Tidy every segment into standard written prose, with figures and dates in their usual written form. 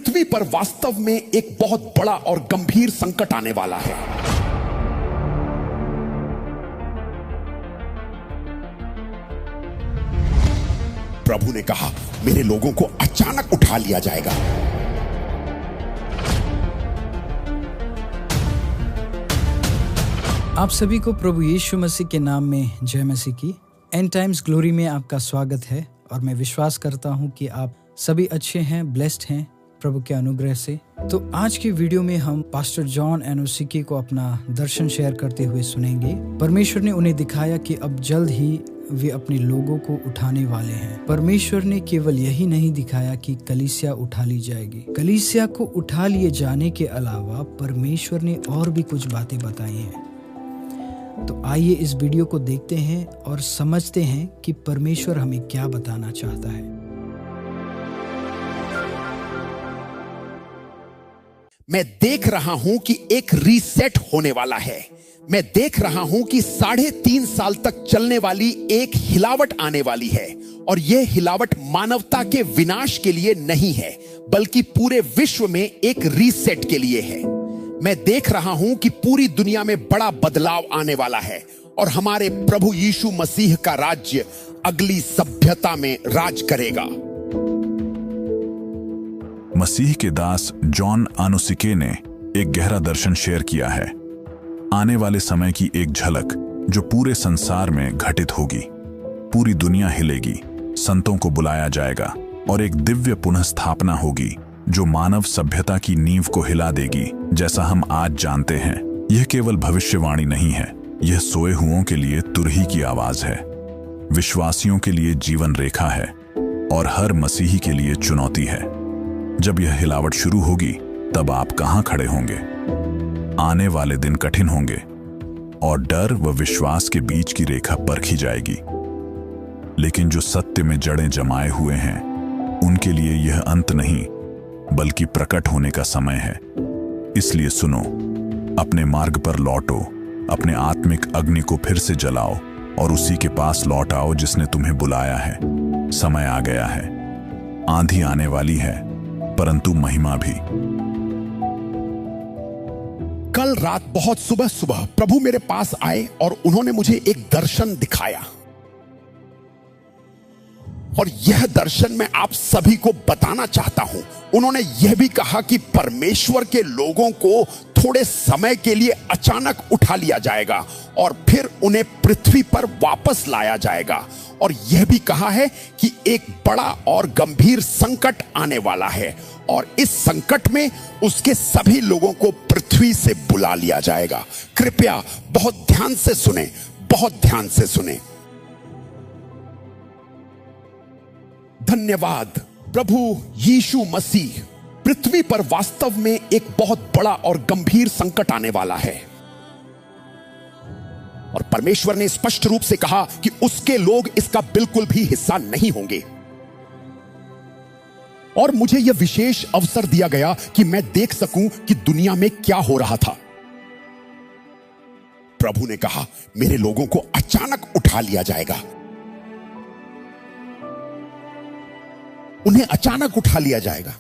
पृथ्वी पर वास्तव में एक बहुत बड़ा और गंभीर संकट आने वाला है। प्रभु ने कहा, मेरे लोगों को अचानक उठा लिया जाएगा। आप सभी को प्रभु यीशु मसीह के नाम में जय मसीह की। एंड टाइम्स ग्लोरी में आपका स्वागत है और मैं विश्वास करता हूं कि आप सभी अच्छे हैं, ब्लेस्ड हैं प्रभु के अनुग्रह से। तो आज की वीडियो में हम पास्टर जॉन एनोसिकी को अपना दर्शन शेयर करते हुए सुनेंगे। परमेश्वर ने उन्हें दिखाया कि अब जल्द ही वे अपने लोगों को उठाने वाले हैं। परमेश्वर ने केवल यही नहीं दिखाया कि कलीसिया उठा ली जाएगी। कलीसिया को उठा लिए जाने के अलावा परमेश्वर ने और भी कुछ बातें बताई हैं। तो आइए इस वीडियो को देखते हैं और समझते हैं कि परमेश्वर हमें क्या बताना चाहता है। मैं देख रहा हूं कि एक रीसेट होने वाला है। मैं देख रहा हूं कि 3.5 साल तक चलने वाली एक हिलावट आने वाली है, और यह हिलावट मानवता के विनाश के लिए नहीं है, बल्कि पूरे विश्व में एक रीसेट के लिए है। मैं देख रहा हूं कि पूरी दुनिया में बड़ा बदलाव आने वाला है और हमारे प्रभु यीशु मसीह का राज्य अगली सभ्यता में राज करेगा। मसीह के दास जॉन एनोसिकी ने एक गहरा दर्शन शेयर किया है। आने वाले समय की एक झलक जो पूरे संसार में घटित होगी। पूरी दुनिया हिलेगी, संतों को बुलाया जाएगा और एक दिव्य पुनःस्थापना होगी जो मानव सभ्यता की नींव को हिला देगी। जैसा हम आज जानते हैं, यह केवल भविष्यवाणी नहीं है, यह सोए हुओं के लिए तुरही की आवाज है, विश्वासियों के लिए जीवन रेखा है और हर मसीही के लिए चुनौती है। जब यह हिलावट शुरू होगी, तब आप कहां खड़े होंगे? आने वाले दिन कठिन होंगे और डर व विश्वास के बीच की रेखा परखी जाएगी। लेकिन जो सत्य में जड़ें जमाए हुए हैं, उनके लिए यह अंत नहीं बल्कि प्रकट होने का समय है। इसलिए सुनो, अपने मार्ग पर लौटो, अपने आत्मिक अग्नि को फिर से जलाओ और उसी के पास लौट आओ जिसने तुम्हें बुलाया है। समय आ गया है, आंधी आने वाली है, परंतु महिमा भी। कल रात बहुत सुबह सुबह प्रभु मेरे पास आए और उन्होंने मुझे एक दर्शन दिखाया, और यह दर्शन मैं आप सभी को बताना चाहता हूं। उन्होंने यह भी कहा कि परमेश्वर के लोगों को थोड़े समय के लिए अचानक उठा लिया जाएगा और फिर उन्हें पृथ्वी पर वापस लाया जाएगा। और यह भी कहा है कि एक बड़ा और गंभीर संकट आने वाला है, और इस संकट में उसके सभी लोगों को पृथ्वी से बुला लिया जाएगा। कृपया बहुत ध्यान से सुने, बहुत ध्यान से सुने। धन्यवाद प्रभु यीशु मसीह। पृथ्वी पर वास्तव में एक बहुत बड़ा और गंभीर संकट आने वाला है, और परमेश्वर ने स्पष्ट रूप से कहा कि उसके लोग इसका बिल्कुल भी हिस्सा नहीं होंगे। और मुझे यह विशेष अवसर दिया गया कि मैं देख सकूं कि दुनिया में क्या हो रहा था। प्रभु ने कहा, मेरे लोगों को अचानक उठा लिया जाएगा। उन्हें अचानक उठा लिया जाएगा।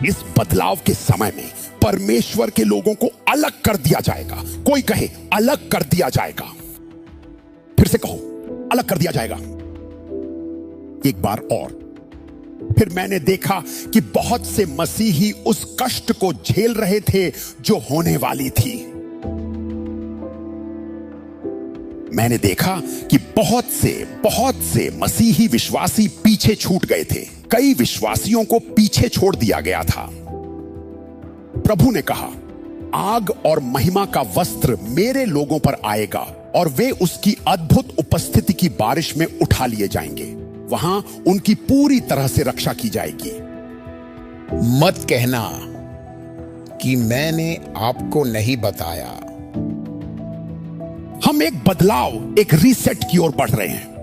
इस बदलाव के समय में परमेश्वर के लोगों को अलग कर दिया जाएगा। कोई कहे अलग कर दिया जाएगा। फिर से कहो, अलग कर दिया जाएगा। एक बार और। फिर मैंने देखा कि बहुत से मसीही उस कष्ट को झेल रहे थे जो होने वाली थी। मैंने देखा कि बहुत से मसीही विश्वासी पीछे छूट गए थे। कई विश्वासियों को पीछे छोड़ दिया गया था। प्रभु ने कहा, आग और महिमा का वस्त्र मेरे लोगों पर आएगा और वे उसकी अद्भुत उपस्थिति की बारिश में उठा लिए जाएंगे। वहां उनकी पूरी तरह से रक्षा की जाएगी। मत कहना कि मैंने आपको नहीं बताया। हम एक बदलाव, एक रीसेट की ओर बढ़ रहे हैं।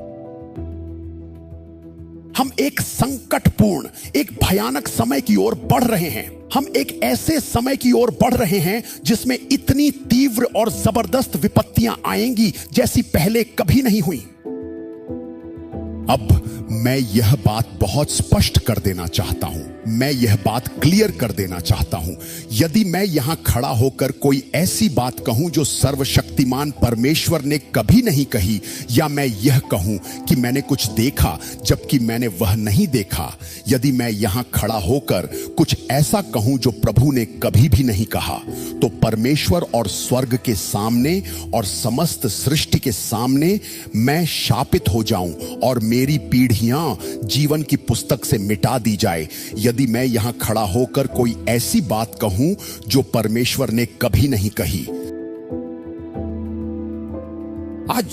हम एक संकटपूर्ण, एक भयानक समय की ओर बढ़ रहे हैं। हम एक ऐसे समय की ओर बढ़ रहे हैं जिसमें इतनी तीव्र और जबरदस्त विपत्तियां आएंगी जैसी पहले कभी नहीं हुई। अब मैं यह बात बहुत स्पष्ट कर देना चाहता हूं, मैं यह बात क्लियर कर देना चाहता हूं। यदि मैं यहां खड़ा होकर कोई ऐसी बात कहूं जो सर्वशक्तिमान परमेश्वर ने कभी नहीं कही, या मैं यह कहूं कि मैंने कुछ देखा जबकि मैंने वह नहीं देखा, यदि मैं यहां खड़ा होकर कुछ ऐसा कहूं जो प्रभु ने कभी भी नहीं कहा, तो परमेश्वर और स्वर्ग के सामने और समस्त सृष्टि के सामने मैं शापित हो जाऊं और मेरी पीढ़ियां जीवन की पुस्तक से मिटा दी जाए, यदि मैं यहां खड़ा होकर कोई ऐसी बात कहूं जो परमेश्वर ने कभी नहीं कही। आज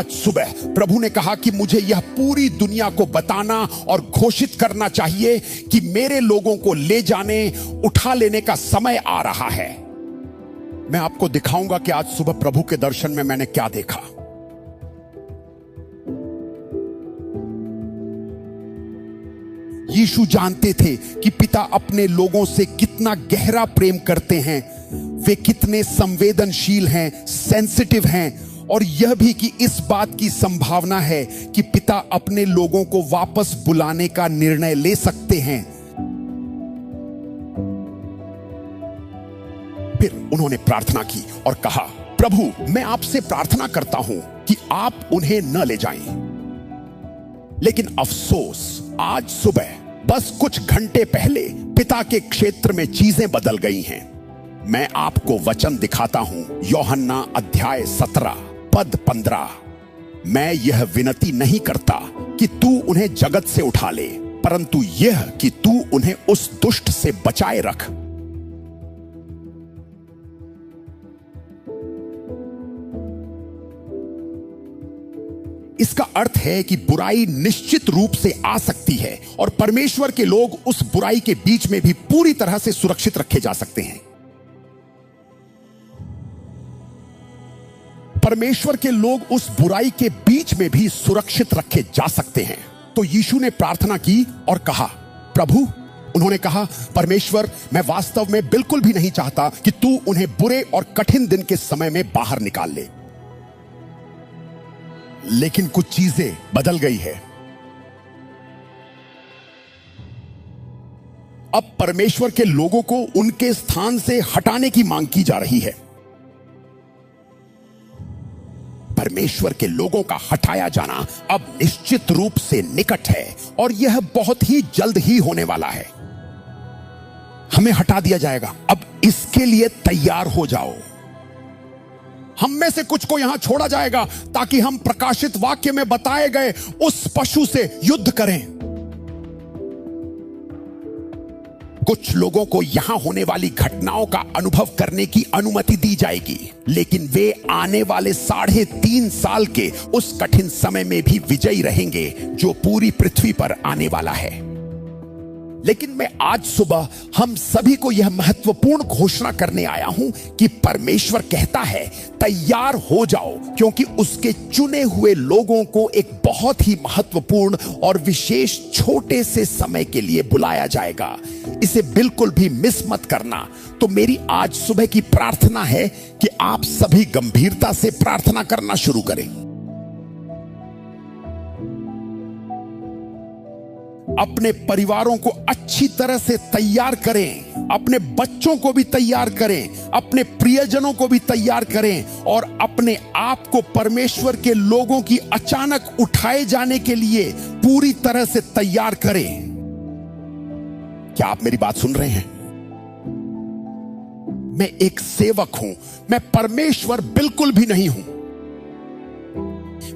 सुबह प्रभु ने कहा कि मुझे यह पूरी दुनिया को बताना और घोषित करना चाहिए कि मेरे लोगों को ले जाने, उठा लेने का समय आ रहा है। मैं आपको दिखाऊंगा कि आज सुबह प्रभु के दर्शन में मैंने क्या देखा। यीशु जानते थे कि पिता अपने लोगों से कितना गहरा प्रेम करते हैं, वे कितने संवेदनशील हैं, सेंसिटिव हैं, और यह भी कि इस बात की संभावना है कि पिता अपने लोगों को वापस बुलाने का निर्णय ले सकते हैं। फिर उन्होंने प्रार्थना की और कहा, प्रभु मैं आपसे प्रार्थना करता हूं कि आप उन्हें न ले जाएं। लेकिन अफसोस, आज सुबह बस कुछ घंटे पहले पिता के क्षेत्र में चीजें बदल गई हैं। मैं आपको वचन दिखाता हूं, यूहन्ना अध्याय 17 पद 15। मैं यह विनती नहीं करता कि तू उन्हें जगत से उठा ले, परंतु यह कि तू उन्हें उस दुष्ट से बचाए रख। इसका अर्थ है कि बुराई निश्चित रूप से आ सकती है और परमेश्वर के लोग उस बुराई के बीच में भी पूरी तरह से सुरक्षित रखे जा सकते हैं। परमेश्वर के लोग उस बुराई के बीच में भी सुरक्षित रखे जा सकते हैं। तो यीशु ने प्रार्थना की और कहा, प्रभु, उन्होंने कहा, परमेश्वर मैं वास्तव में बिल्कुल भी नहीं चाहता कि तू उन्हें बुरे और कठिन दिन के समय में बाहर निकाल ले, लेकिन कुछ चीजें बदल गई है। अब परमेश्वर के लोगों को उनके स्थान से हटाने की मांग की जा रही है। परमेश्वर के लोगों का हटाया जाना अब निश्चित रूप से निकट है और यह बहुत ही जल्द ही होने वाला है। हमें हटा दिया जाएगा। अब इसके लिए तैयार हो जाओ। हम में से कुछ को यहां छोड़ा जाएगा ताकि हम प्रकाशित वाक्य में बताए गए उस पशु से युद्ध करें। कुछ लोगों को यहां होने वाली घटनाओं का अनुभव करने की अनुमति दी जाएगी, लेकिन वे आने वाले 3.5 साल के उस कठिन समय में भी विजयी रहेंगे जो पूरी पृथ्वी पर आने वाला है। लेकिन मैं आज सुबह हम सभी को यह महत्वपूर्ण घोषणा करने आया हूं कि परमेश्वर कहता है, तैयार हो जाओ, क्योंकि उसके चुने हुए लोगों को एक बहुत ही महत्वपूर्ण और विशेष छोटे से समय के लिए बुलाया जाएगा। इसे बिल्कुल भी मिस मत करना। तो मेरी आज सुबह की प्रार्थना है कि आप सभी गंभीरता से प्रार्थना करना शुरू करें। अपने परिवारों को अच्छी तरह से तैयार करें, अपने बच्चों को भी तैयार करें, अपने प्रियजनों को भी तैयार करें और अपने आप को परमेश्वर के लोगों की अचानक उठाए जाने के लिए पूरी तरह से तैयार करें। क्या आप मेरी बात सुन रहे हैं? मैं एक सेवक हूं, मैं परमेश्वर बिल्कुल भी नहीं हूं।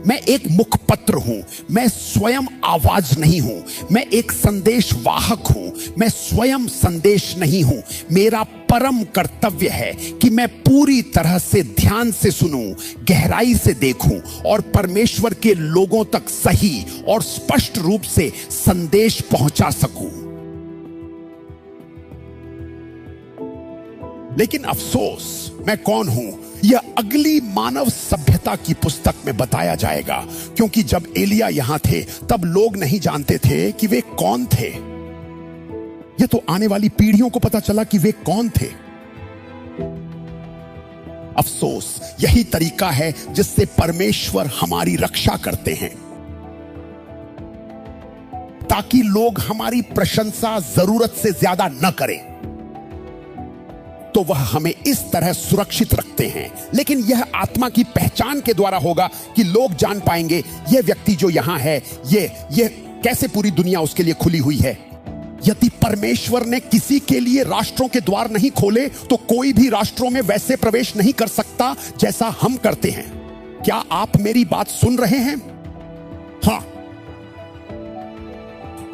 मैं एक मुखपत्र हूं, मैं स्वयं आवाज नहीं हूं। मैं एक संदेश वाहक हूं, मैं स्वयं संदेश नहीं हूं। मेरा परम कर्तव्य है कि मैं पूरी तरह से ध्यान से सुनूं, गहराई से देखूं और परमेश्वर के लोगों तक सही और स्पष्ट रूप से संदेश पहुंचा सकूं। लेकिन अफसोस, मैं कौन हूं यह अगली मानव सभ्यता की पुस्तक में बताया जाएगा, क्योंकि जब एलिया यहां थे तब लोग नहीं जानते थे कि वे कौन थे। यह तो आने वाली पीढ़ियों को पता चला कि वे कौन थे। अफसोस, यही तरीका है जिससे परमेश्वर हमारी रक्षा करते हैं। ताकि लोग हमारी प्रशंसा जरूरत से ज्यादा न करें, तो वह हमें इस तरह सुरक्षित रखते हैं। लेकिन यह आत्मा की पहचान के द्वारा होगा कि लोग जान पाएंगे यह व्यक्ति जो यहां है, ये कैसे पूरी दुनिया उसके लिए खुली हुई है। यदि परमेश्वर ने किसी के लिए राष्ट्रों के द्वार नहीं खोले तो कोई भी राष्ट्रों में वैसे प्रवेश नहीं कर सकता जैसा हम करते हैं। क्या आप मेरी बात सुन रहे हैं? हां।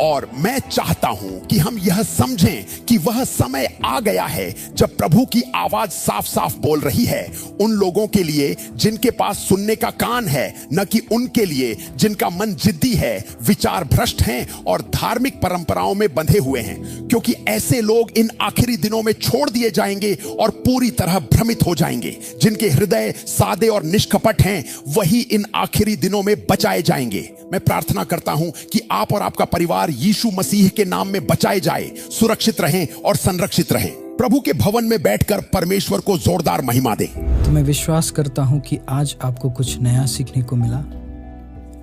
और मैं चाहता हूं कि हम यह समझें कि वह समय आ गया है जब प्रभु की आवाज साफ साफ बोल रही है उन लोगों के लिए जिनके पास सुनने का कान है, न कि उनके लिए जिनका मन जिद्दी है, विचार भ्रष्ट हैं और धार्मिक परंपराओं में बंधे हुए हैं, क्योंकि ऐसे लोग इन आखिरी दिनों में छोड़ दिए जाएंगे और पूरी तरह भ्रमित हो जाएंगे। जिनके हृदय सादे और निष्कपट हैं वही इन आखिरी दिनों में बचाए जाएंगे। मैं प्रार्थना करता हूं कि आप और आपका परिवार यीशु मसीह के नाम में बचाए जाए, सुरक्षित रहें और संरक्षित रहें। प्रभु के भवन में बैठकर परमेश्वर को जोरदार महिमा दें। तो मैं विश्वास करता हूं कि आज आपको कुछ नया सीखने को मिला।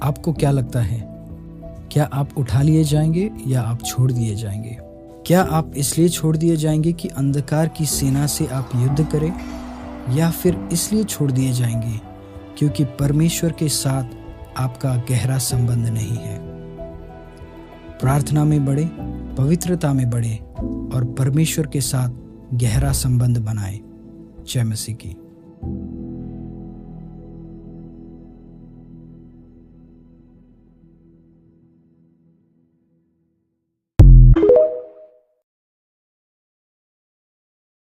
आपको क्या लगता है, क्या आप उठा लिए जाएंगे या आप छोड़ दिए जाएंगे? क्या आप इसलिए छोड़ दिए जाएंगे कि अंधकार की सेना से आप युद्ध करें, या फिर इसलिए छोड़ दिए जाएंगे क्योंकि परमेश्वर के साथ आपका गहरा संबंध नहीं है? प्रार्थना में बढ़े, पवित्रता में बढ़े और परमेश्वर के साथ गहरा संबंध बनाए। जय मसीह की।